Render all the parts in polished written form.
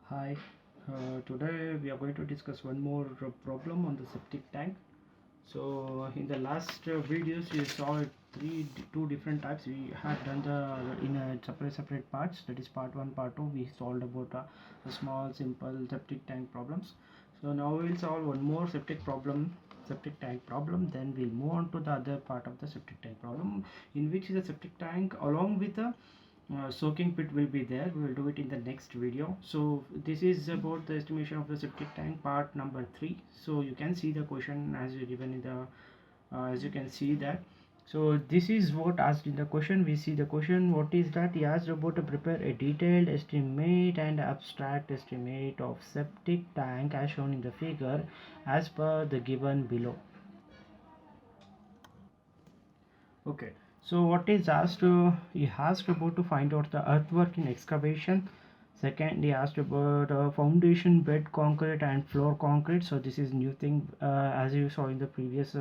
Hi, today we are going to discuss one more problem on the septic tank. So in the last videos you saw two different types. We had done the in a separate parts. That is part one, part two. We solved about the small simple septic tank problems. So now we'll solve one more septic tank problem. Then we'll move on to the other part of the septic tank problem, in which the septic tank along with the soaking pit will be there. We will do it in the next video. So this is about the estimation of the septic tank, part number 3. So you can see the question as given in the as you can see that. So this is what asked in the question. We see the question. What is that? He asked about to prepare a detailed estimate and abstract estimate of septic tank as shown in the figure as per the given below. Okay, so what is asked he asked about to find out the earthwork in excavation. Second, he asked about foundation bed concrete and floor concrete. So this is new thing, as you saw in the previous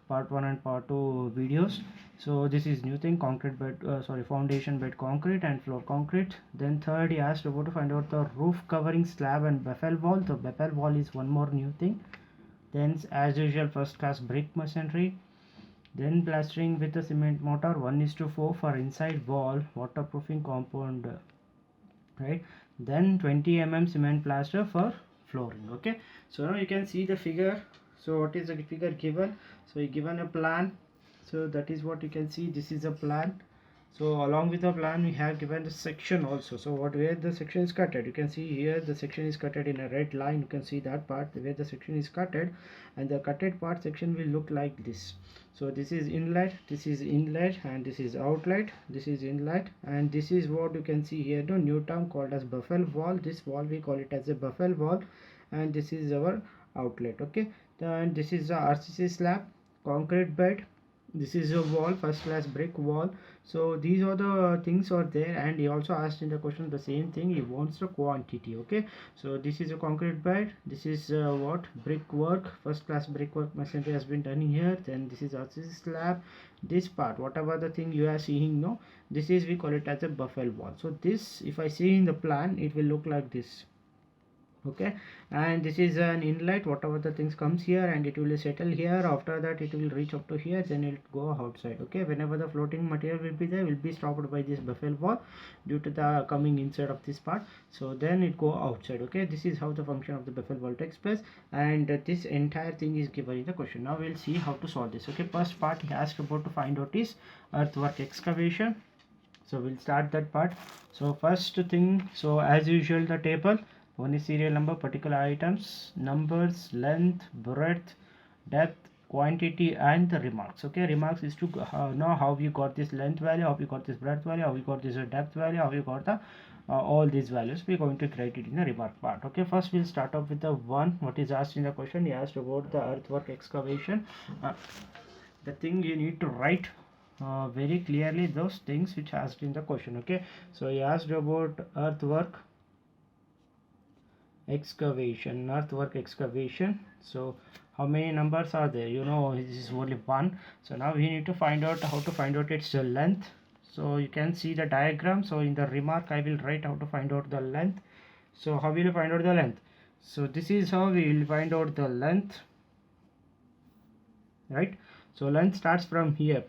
part 1 and part 2 videos. So this is new thing, concrete bed foundation bed concrete and floor concrete. Then third, he asked about to find out the roof covering slab and baffle wall. The baffle wall is one more new thing. Then as usual, first class brick masonry. Then plastering with a cement mortar 1:4 for inside wall waterproofing compound, right? Then 20 mm cement plaster for flooring. Okay, so now you can see the figure. So what is the figure given? So given a plan. So that is what you can see. This is a plan. So along with the plan we have given the section also. So what where the section is cutted, you can see here the section is cutted in a red line. You can see that part where the section is cutted, and the cutted part section will look like this. So this is inlet, this is inlet, and this is outlet, this is inlet, and this is what you can see here, the new term called as buffalo wall. This wall we call it as a buffalo wall, and this is our outlet. Okay, then this is the RCC slab, concrete bed, this is a wall, first class brick wall. So these are the things are there, and he also asked in the question the same thing. He wants the quantity. Okay, so this is a concrete bed, this is what brickwork, first class brickwork masonry has been done here. Then this is also slab. This part, whatever the thing you are seeing, no, this is we call it as a buffalo wall. So this, if I see in the plan, it will look like this. Okay, and this is an inlet, whatever the things comes here, and it will settle here. After that it will reach up to here, then it will go outside. Okay, whenever the floating material will be there, will be stopped by this buffalo wall due to the coming inside of this part. So then it go outside. Okay, this is how the function of the buffalo wall takes place, and this entire thing is given in the question. Now we'll see how to solve this. Okay, first part he asked about to find out is earthwork excavation. So we'll start that part. So first thing, so as usual, the table. One is serial number, particular items, numbers, length, breadth, depth, quantity, and the remarks. Okay, remarks is to know how you got this length value, how you got this breadth value, how you got this depth value, how you got the all these values. We're going to create it in the remark part. Okay, first we'll start off with the one. What is asked in the question? He asked about the earthwork excavation. The thing you need to write very clearly those things which asked in the question. Okay, so he asked about earthwork excavation. So how many numbers are there? You know, this is only one. So now we need to find out how to find out its length. So you can see the diagram. So in the remark I will write how to find out the length. So how will you find out the length? So this is how we will find out the length, right? So length starts from here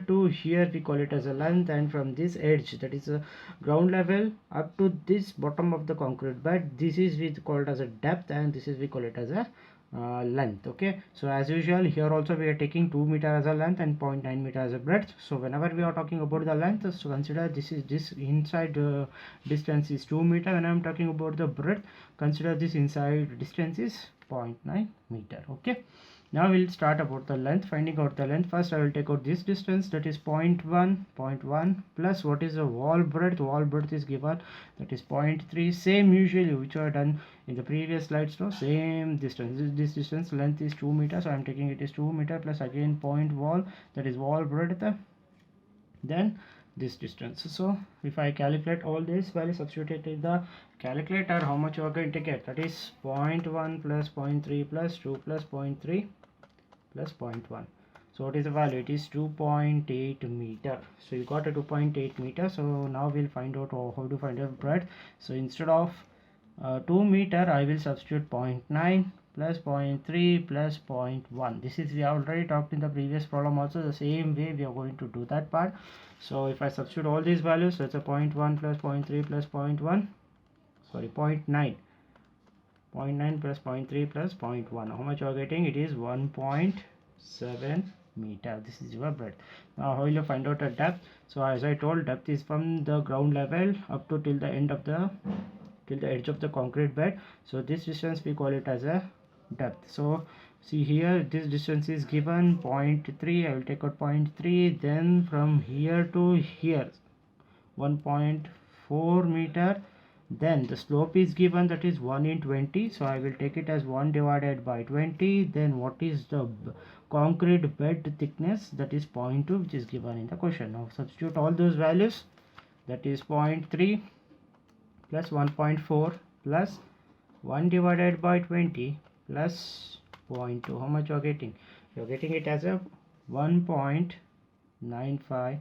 to here, we call it as a length, and from this edge, that is a ground level, up to this bottom of the concrete bed, this is we call it as a depth, and this is we call it as a length. Okay, so as usual here also we are taking 2 meter as a length and 0.9 meter as a breadth. So whenever we are talking about the length, so consider this inside distance is 2 meter. When I am talking about the breadth, consider this inside distance is 0.9 meter. Okay, now we'll start about the length, finding out the length. First I will take out this distance, that is 0.1 plus what is the wall breadth is given, that is 0.3. same usually which are done in the previous slides. No, same distance, this distance length is 2 meters, so I am taking it is 2 meter plus again point wall, that is wall breadth, then this distance. So if I calculate all this value, substitute in the calculator, how much you are going to get, that is 0.1 plus 0.3 plus 2 plus 0.3 plus 0.1. So what is the value? It is 2.8 meter. So you got a 2.8 meter. So now we'll find out how to find out breadth. So instead of 2 meter, I will substitute 0.9 plus 0.3 plus 0.1. This is, we already talked in the previous problem also, the same way we are going to do that part. So if I substitute all these values, so it's a 0.1 plus 0.3 plus 0.1, sorry, 0.9 plus 0.3 plus 0.1. How much you are getting? It is 1.7 meter. This is your breadth. Now how will you find out a depth? So as I told, depth is from the ground level up to till the end of the edge of the concrete bed. So this distance we call it as a depth. So see here, this distance is given 0.3. I will take out 0.3. Then from here to here 1.4 meter. Then the slope is given, that is 1 in 20. So I will take it as 1 divided by 20. Then what is the concrete bed thickness? That is 0.2, which is given in the question. Now substitute all those values. That is 0.3 plus 1.4 plus 1 divided by 20 plus 0.2. How much you are getting? You are getting it as a 1.95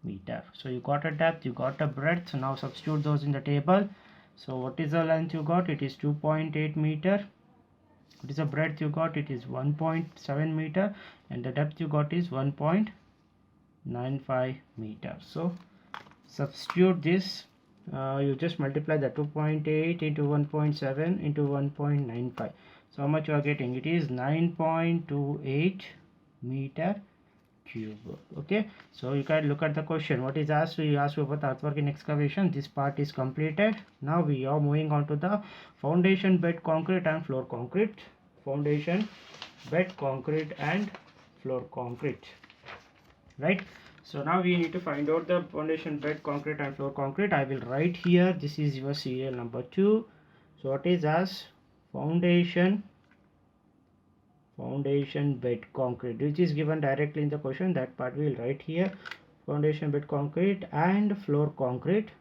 meter. So you got a depth, you got a breadth. Now substitute those in the table. So what is the length you got? It is 2.8 meter. What is the breadth you got? It is 1.7 meter, and the depth you got is 1.95 meter. So substitute this. You just multiply the 2.8 into 1.7 into 1.95. So how much you are getting? It is 9.28 meter cube. Okay, so you can look at the question. What is asked? You asked about the earthwork in excavation. This part is completed. Now we are moving on to the foundation, bed concrete and floor concrete. Foundation, bed concrete and floor concrete, right? So now we need to find out the foundation, bed concrete and floor concrete. I will write here, this is your serial number 2. So what is as foundation bed concrete, which is given directly in the question. That part we will write here. Foundation, bed concrete and floor concrete.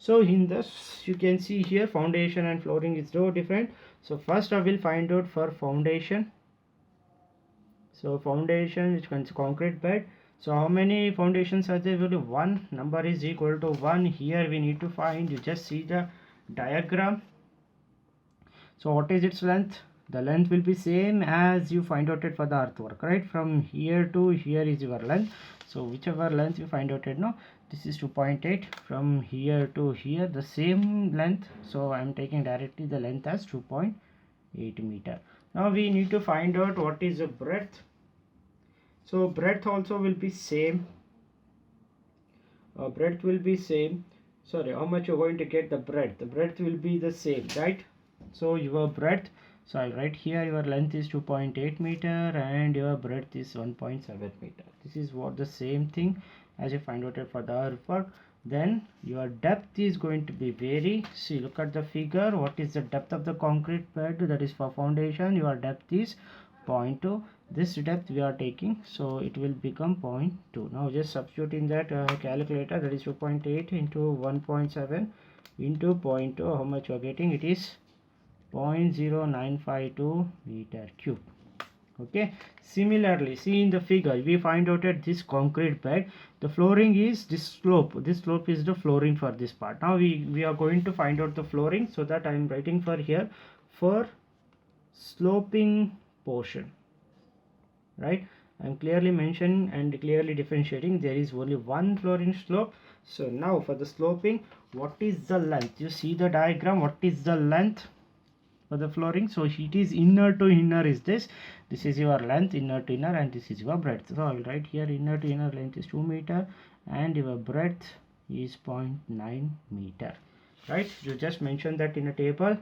So in this you can see here, foundation and flooring is no different. So first I will find out for foundation. So foundation, which means concrete bed. So how many foundations are there? One. Number is equal to 1. Here we need to find, you just see the diagram. So what is its length? The length will be same as you find out it for the earthwork, right? From here to here is your length. So whichever length you find out it now, this is 2.8. From here to here the same length. So I am taking directly the length as 2.8 meter. Now we need to find out what is the breadth. So breadth also will be same. Breadth will be same. Sorry, how much you're going to get the breadth? The breadth will be the same, right? So your breadth, so I write here your length is 2.8 meter and your breadth is 1.7 meter. This is what the same thing as you find out for the earthwork. Then your depth is going to be vary. See, look at the figure. What is the depth of the concrete bed? That is for foundation. Your depth is 0.2. This depth we are taking, so it will become 0.2. Now just substitute in that calculator. That is 2.8 into 1.7 into 0.2. How much you are getting? It is 0.0952 meter cube. Okay, similarly, see in the figure, we find out at this concrete bed, the flooring is this slope. This slope is the flooring for this part. Now we are going to find out the flooring, so that I am writing for here for sloping portion, right? I am clearly mentioning and clearly differentiating there is only one flooring slope. So now for the sloping, what is the length? You see the diagram, what is the length for the flooring? So it is inner to inner is this is your length, inner to inner, and this is your breadth. So I will write here inner to inner length is 2 meter and your breadth is 0.9 meter, right? You just mention that in a table.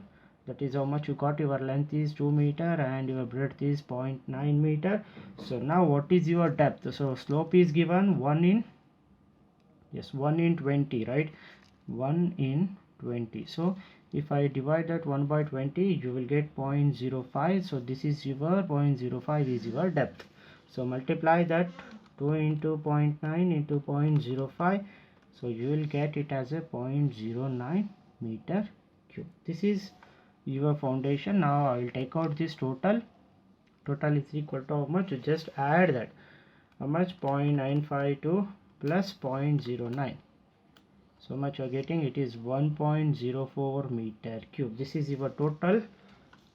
That is how much you got. Your length is 2 meter and your breadth is 0.9 meter. So now what is your depth? So slope is given 1 in 20, right? 1 in 20. So if I divide that 1 by 20, you will get 0.05. So this is your 0.05 is your depth. So multiply that 2 into 0.9 into 0.05. So you will get it as a 0.09 meter cube. This is your foundation. Now I will take out this total. Total is equal to how much? You just add that. How much? 0.952 plus 0.09. So much you are getting, it is 1.04 meter cube. This is your total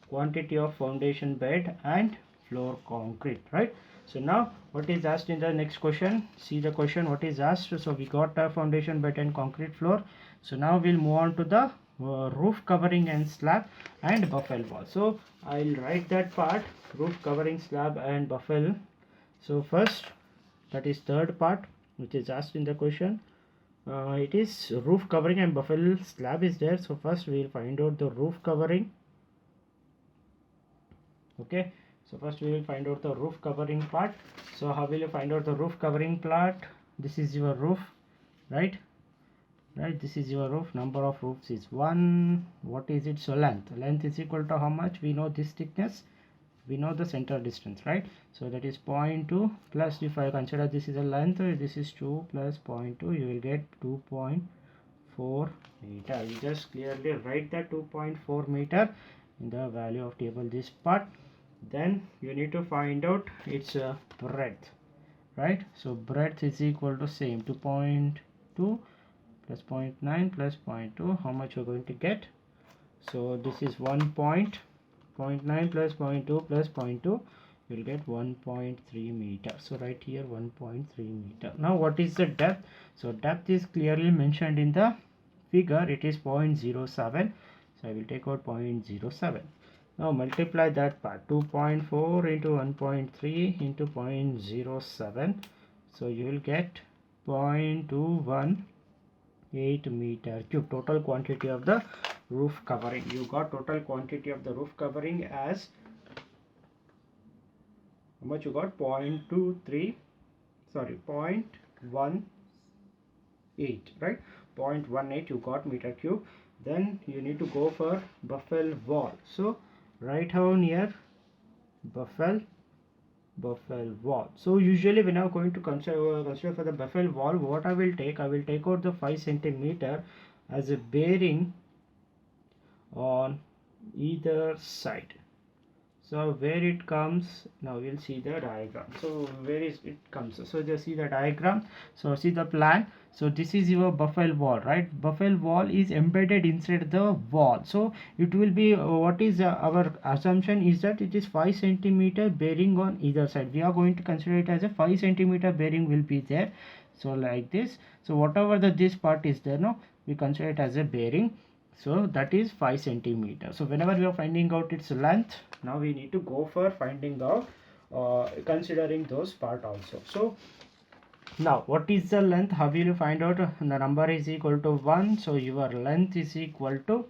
quantity of foundation bed and floor concrete, right? So now what is asked in the next question, see the question what is asked. So we got a foundation bed and concrete floor. So now we'll move on to the roof covering and slab and buffel wall. So I'll write that part, roof covering, slab and buffel. So first, that is third part which is asked in the question. It is roof covering and buffel slab is there. So first we will find out the roof covering. Okay, so first we will find out the roof covering part. So how will you find out the roof covering part? This is your roof, right? This is your roof. Number of roofs is 1. What is its length? Length is equal to how much? We know this thickness, we know the center distance, right? So that is 0.2 plus, if I consider this is a length, this is 2 plus 0.2, you will get 2.4 meter. You just clearly write that 2.4 meter in the value of table, this part. Then you need to find out its breadth, right? So breadth is equal to same 2.2 plus 0.9 plus 0.2. How much you're going to get? So this is 1.9 plus 0.2 plus 0.2, you will get 1.3 meter. So right here 1.3 meter. Now what is the depth? So depth is clearly mentioned in the figure, it is 0.07. So I will take out 0.07. Now multiply that part, 2.4 into 1.3 into 0.07. So you will get 0.218 meter cube. Total quantity of the roof covering. You got total quantity of the roof covering as how much you got? 0.23, sorry, 0.18, right? 0.18 you got meter cube. Then you need to go for buffel wall. So write down here buffel wall. So usually when I'm going to consider for the buffel wall, what I will take out the 5 centimeter as a bearing on either side. So where it comes, now we'll see the diagram. So where is it comes? So just see the diagram. So see the plan. So this is your buffel wall, right? Buffel wall is embedded inside the wall. So it will be what is our assumption is that it is 5 centimeter bearing on either side. We are going to consider it as a 5 centimeter bearing will be there. So like this. So whatever this part is there, no, we consider it as a bearing. So that is 5 centimeter. So whenever we are finding out its length, now we need to go for finding out considering those part also. So now what is the length? How will you find out? The number is equal to 1. So your length is equal to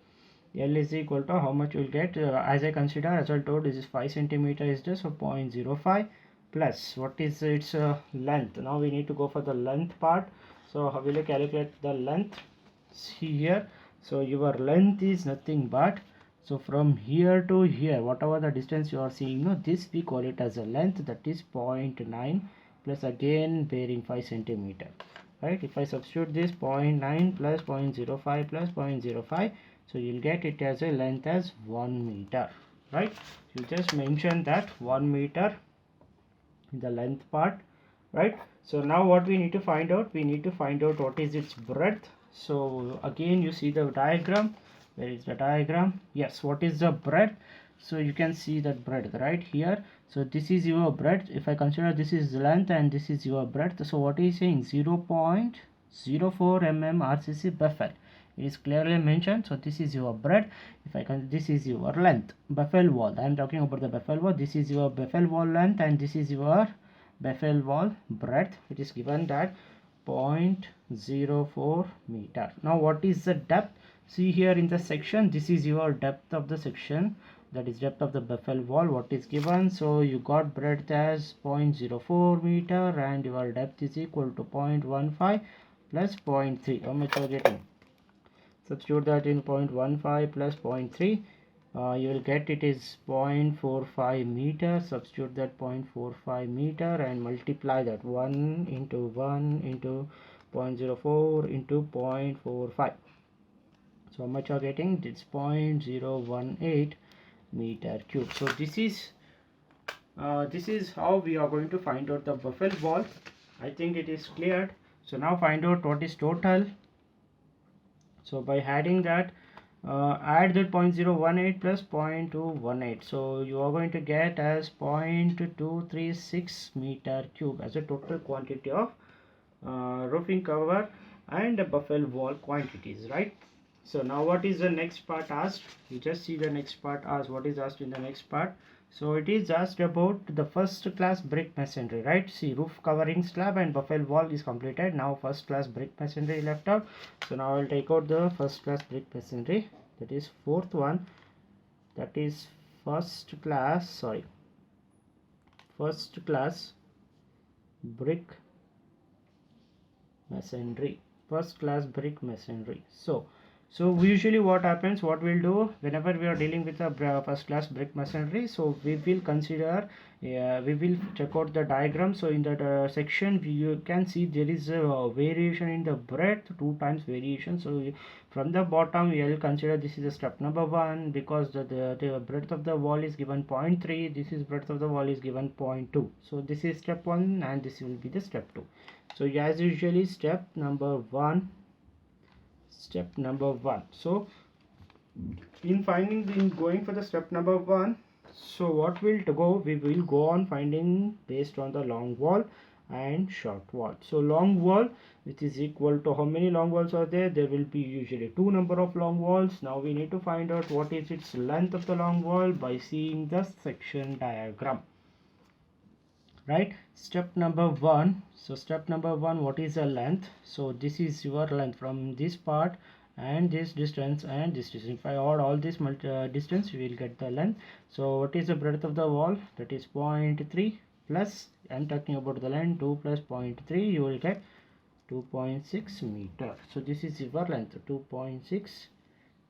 L is equal to how much you will get, as I consider, as I told, this is 5 centimeter is just, so 0.05 plus what is its length. Now we need to go for the length part. So how will you calculate the length? See here. So your length is nothing but, so from here to here, whatever the distance you are seeing, no, this we call it as a length, that is 0.9 plus again bearing 5 centimeter, right? If I substitute this 0.9 plus 0.05 plus 0.05, so you'll get it as a length as 1 meter, right? You just mention that 1 meter in the length part, right? So now what we need to find out, we need to find out what is its breadth. So again you see the diagram. Where is the diagram? Yes, what is the breadth? So you can see that breadth right here. So this is your breadth. If I consider this is length and this is your breadth, so what is saying? 0.04 mm RCC buffel. It is clearly mentioned. So this is your breadth. If I can, this is your length, buffel wall. I am talking about the buffel wall. This is your buffel wall length and this is your buffel wall breadth. It is given that 0.04 meter. Now what is the depth? See here in the section, this is your depth of the section, that is depth of the buffel wall, what is given. So you got breadth as 0.04 meter and your depth is equal to 0.15 plus 0.3. How much are you getting? Substitute that in 0.15 plus 0.3. You will get it is 0.45 meter. Substitute that 0.45 meter and multiply that 1 into 0.04 into 0.45. So how much you are getting? It's 0.018 meter cube. So this is how we are going to find out the buffel wall. I think it is cleared. So now find out what is total So by adding that, add that 0.018 plus 0.218, so you are going to get as 0.236 meter cube as a total quantity of roofing cover and the buffel wall quantities, right? So now what is the next part asked? You just see the next part asked. What is asked in the next part? So it is asked about the first class brick masonry, right? See, roof covering slab and buffel wall is completed. Now first class brick masonry left out. So now I'll take out the first class brick masonry. That is fourth one. That is first class brick masonry. First class brick masonry. So usually what happens, what we'll do whenever we are dealing with a first class brick masonry, so we will consider, we will check out the diagram. So in that section you can see there is a variation in the breadth, 2 times variation. So from the bottom we will consider this is a step number 1, because the breadth of the wall is given 0.3, this is breadth of the wall is given 0.2. So this is step 1 and this will be the step 2. So as usually step number 1. So in going for the step number 1, so what we will go on finding based on the long wall and short wall. So long wall, which is equal to how many long walls are there? There will be usually 2 number of long walls. Now we need to find out what is its length of the long wall by seeing the section diagram, right? Step number 1. So step number 1, what is the length? So this is your length from this part and this distance and this distance. If I add all this distance, we will get the length. So what is the breadth of the wall? That is 0.3 plus, I'm talking about the length, 2 plus 0.3, you will get 2.6 meter. So this is your length, 2.6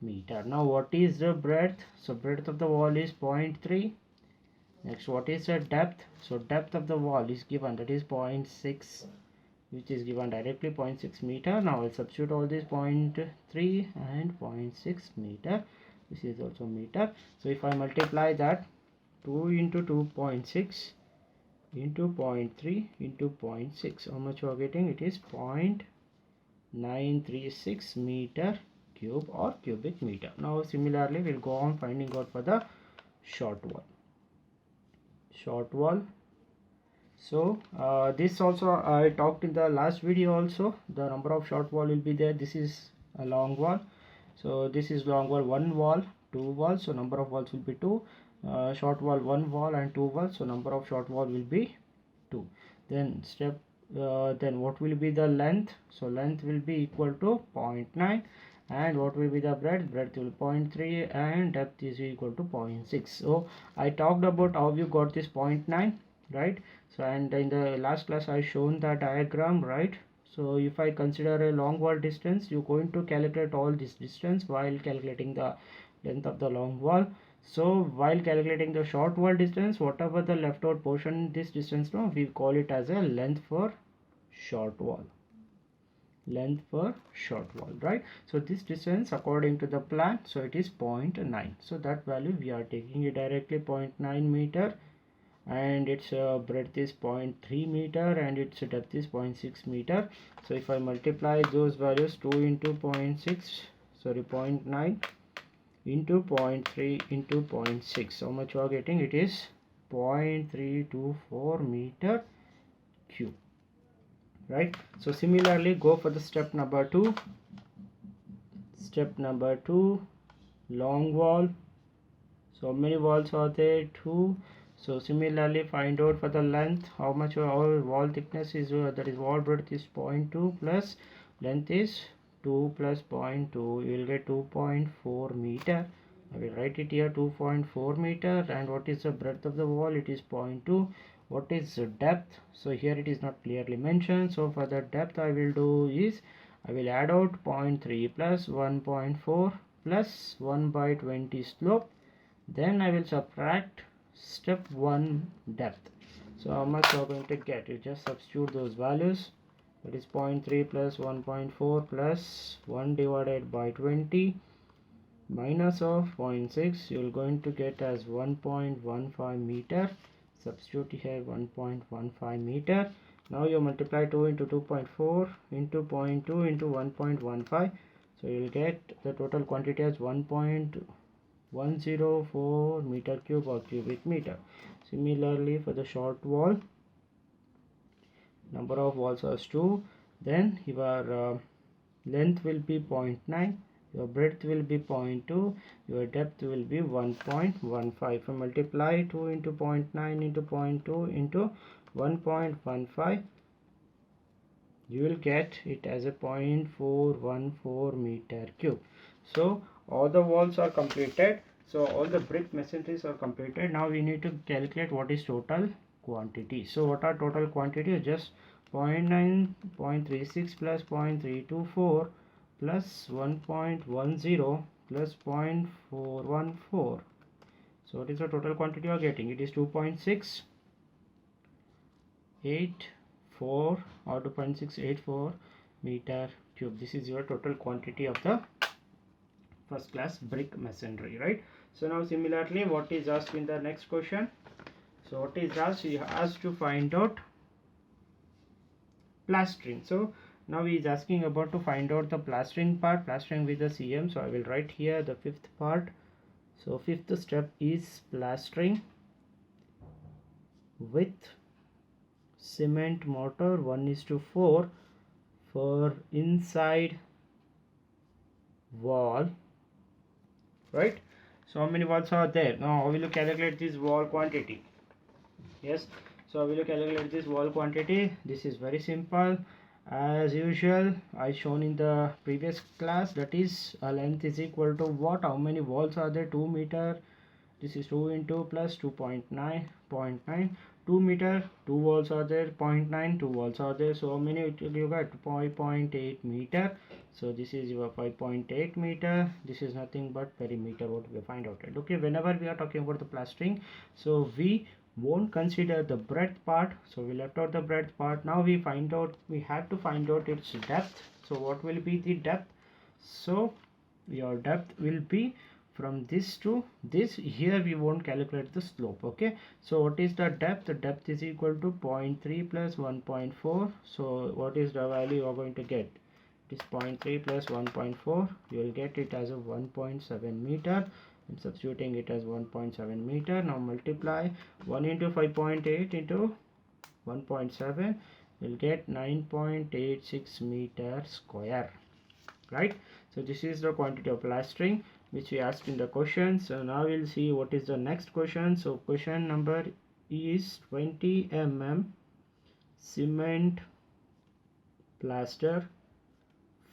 meter. Now what is the breadth? So breadth of the wall is 0.3. Next, what is the depth? So depth of the wall is given, that is 0.6, which is given directly 0.6 meter. Now I'll substitute all this 0.3 and 0.6 meter. This is also meter. So if I multiply that, 2 into 2.6 into 0.3 into 0.6, how much you are getting? It is 0.936 meter cube or cubic meter. Now similarly we'll go on finding out for the short wall. So this also I talked in the last video also, the number of short wall will be there. This is a long wall, so this is long wall, 1 wall, 2 walls, so number of walls will be 2. Short wall, 1 wall and 2 walls, so number of short wall will be 2. Then then what will be the length? So length will be equal to 0.9, and what will be the breadth will be 0.3, and depth is equal to 0.6. So I talked about how you got this 0.9, right? So and in the last class I shown the diagram, right? So if I consider a long wall distance, you're going to calculate all this distance while calculating the length of the long wall. So while calculating the short wall distance, whatever the left out portion, this distance, no, we call it as a length for short wall, right? So this distance according to the plan, so it is 0.9. So that value we are taking it directly, 0.9 meter, and its breadth is 0.3 meter and its depth is 0.6 meter. So if I multiply those values, 2 into 0.9 into 0.3 into 0.6, how much you are getting? It is 0.324 meter cube, right? So similarly go for the step number 2. Long wall. So how many walls are there? 2. So similarly find out for the length, how much our wall thickness is, that is wall breadth is 0.2 plus length is 2 plus 0.2, you will get 2.4 meter. I will write it here, 2.4 meter. And what is the breadth of the wall? It is 0.2. What is the depth? So here it is not clearly mentioned. So for the depth I will do is, I will add out 0.3 plus 1.4 plus 1 by 20 slope. Then I will subtract step 1 depth. So how much you are going to get? You just substitute those values. That is 0.3 plus 1.4 plus 1 divided by 20 minus of 0.6, you are going to get as 1.15 meter. Substitute here 1.15 meter. Now you multiply 2 into 2.4 into 0.2 into 1.15. So you will get the total quantity as 1.104 meter cube or cubic meter. Similarly, for the short wall, number of walls are 2. Then your length will be 0.9, your breadth will be 0.2, your depth will be 1.15. If you multiply 2 into 0.9 into 0.2 into 1.15, you will get it as a 0.414 meter cube. So all the walls are completed, so all the brick masonries are completed. Now we need to calculate what is total quantity. So what are total quantity? Just 0.9, 0.36 plus 0.324 plus 1.10 plus 0.414. So what is the total quantity you are getting? It is 2.684 or 2.684 meter cube. This is your total quantity of the first class brick masonry, right? So now similarly, what is asked in the next question? So what is asked? He has to find out plastering. So now he is asking about to find out the plastering part, plastering with the cm. So I will write here the fifth part. So fifth step is plastering with cement mortar 1:4 for inside wall, right? So how many walls are there? Now how will you calculate this wall quantity? Yes, so how will you calculate this wall quantity? This is very simple. As usual, I shown in the previous class, that is length is equal to what? How many walls are there? 2 meter. This is 2 into plus 2.9, 0.9, 2 meter, 2 walls are there, 0.9, 2 walls are there. So how many you got? 5.8 meter. So this is your 5.8 meter. This is nothing but perimeter, what we find out. Okay, whenever we are talking about the plastering, so we won't consider the breadth part, so we left out the breadth part. Now we have to find out its depth. So what will be the depth? So your depth will be from this to this. Here we won't calculate the slope. Okay, so what is the depth? The depth is equal to 0.3 plus 1.4. so what is the value you are going to get? It is 0.3 plus 1.4. you will get it as a 1.7 meter. I'm substituting it as 1.7 meter. Now multiply 1 into 5.8 into 1.7, you'll get 9.86 meter square, right? So this is the quantity of plastering which we asked in the question. So now we'll see what is the next question. So question number is 20 mm cement plaster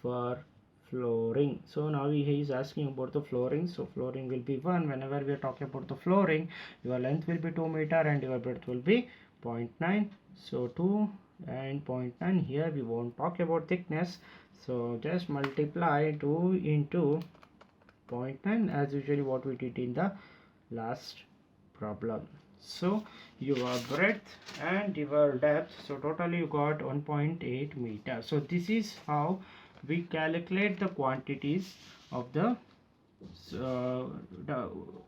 for flooring. So now he is asking about the flooring. So flooring will be 1. Whenever we are talking about the flooring, your length will be 2 meter and your breadth will be 0.9. so 2 and 0.9. here we won't talk about thickness, so just multiply 2 into 0.9 as usually what we did in the last problem. So your breadth and your depth, so totally you got 1.8 meter. So this is how we calculate the quantities of the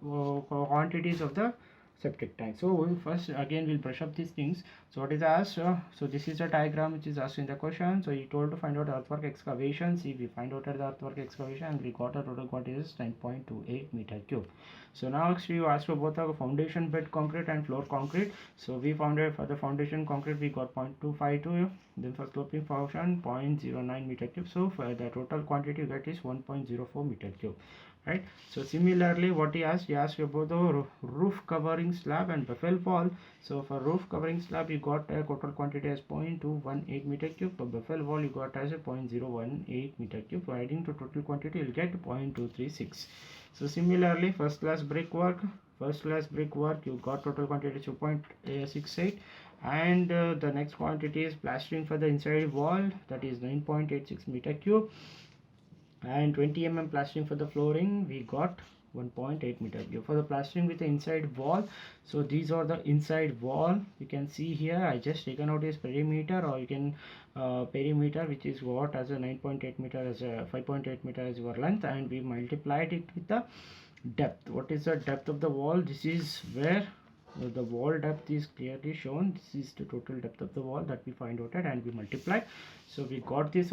quantities of the septic tank. So we first again we'll brush up these things. So what is asked? So this is a diagram which is asked in the question. So he told to find out earthwork excavation. See, we find out the earthwork excavation and we got a total quantity is 10.28 meter cube. So now next we asked for both the foundation bed concrete and floor concrete. So we found out for the foundation concrete we got 0.252, then for sloping portion 0.09 meter cube. So for the total quantity you get is 1.04 meter cube, right? So similarly what he asked about the roof covering slab and buffel wall. So for roof covering slab you got a total quantity as 0.218 meter cube. For buffel wall you got as a 0.018 meter cube. So adding to total quantity you'll get 0.236. So similarly first class brickwork you got total quantity 2.68, and the next quantity is plastering for the inside wall, that is 9.86 meter cube, and 20 mm plastering for the flooring we got 1.8 meter cube. For the plastering with the inside wall, so these are the inside wall. You can see here I just taken out this perimeter, or you can perimeter which is what as a 9.8 meter as a 5.8 meter as your length, and we multiplied it with the depth. What is the depth of the wall? This is where the wall depth is clearly shown. This is the total depth of the wall that we find out at, and we multiply. So we got this